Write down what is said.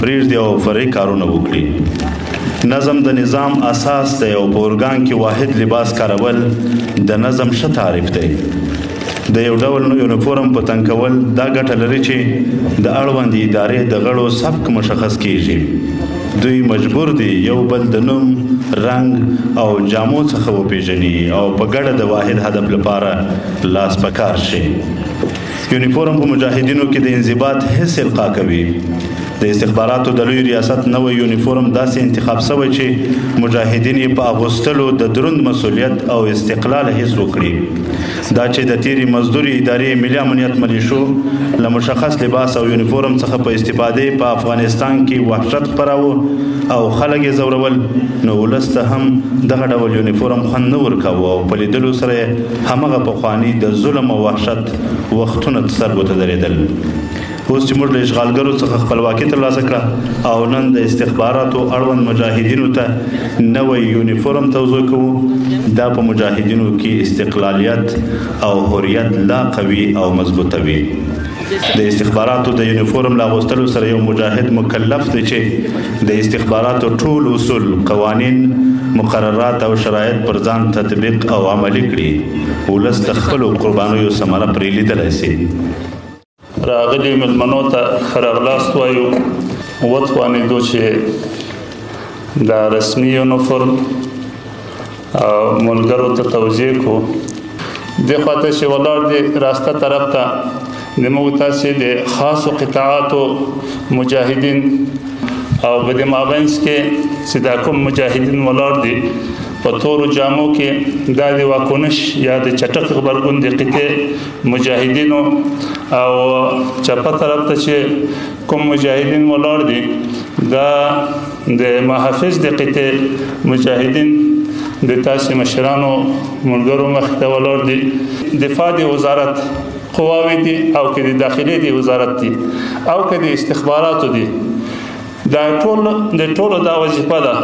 پرېږدي او فرعي کارونه وکړي. نظم د نظام اساس دی او په ارګان کې واحد لباس کارول د نظم ښه تعریف دی. د یو ډول یونیفورم په تن کول دا ګټه لري چې د اړوندې ادارې د غړو سبک مشخص کیږي. دوی مجبور دي یو بل د نوم، رنګ او جامو څخه وپیژني او په ګډه د واحد هدف لپاره لاس په کار شي. یونیفورم په مجاهدینو کې د انضباط حس القا کوي. د استخباراتو د لوی ریاست نوی یونیفورم داسې انتخاب شوی چې مجاهدین یې په اغوستلو د دروند مسؤلیت او استقلال حس وکړي. دا چې د تیرې مزدوري ادارې ملي امنیت ملیشو له مشخص لباس او یونیفورم څخه په استفادې په افغانستان کې وحشت خپراوه او خلک یې ځورول، نو ولس ته هم دغه ډول یونیفورم خوند نه ورکاوه او په لیدلو سره یې همغه پخواني د ظلم او وحشت وختونه سترګو ته درېدل. اوس چې موږ له اشغالګرو څخه خپلواکي ترلاسه کړه او نن د استخباراتو اړوند مجاهدینو ته نوی یونیفورم توضیح کوو، دا په مجاهدینو کې استقلالیت او حریت لا قوي او مضبوطوي. د استخباراتو د یونیفورم له اغوستلو سره یو مجاهد مکلف دی چې د استخباراتو ټول اصول، قوانین، مقررات او شرایط پر ځان تطبیق او عملي کړي. ولس د خپلو قربانیو ثمره پرې لیدلی سي. راغلي مېلمنو ته ښه راغلاست وایو. وتوانېدو چې دا رسمي یونیفورم ملګرو ته توضیح کړو. دې خوا ته چې ولاړ دي راسته طرف ته زموږ تاسې د خاصو قطاعاتو مجاهدین او په دې مابینځ کې چې دا کوم مجاهدین ولاړ دي په تورو جامو کې، دا د واکونش یا د چټک غبرګون د قطعې مجاهدینو او چپه طرف ته چې کوم مجاهدین ولاړ دي دا د محافظ د قطعې مجاهدین د تاسې مشرانو ملګرو مخې ته ولاړ دي. دفاع د وزارت قواوې دي او که د داخلي د وزارت دي او که د استخباراتو دي، دا ټولو دا وظیفه ده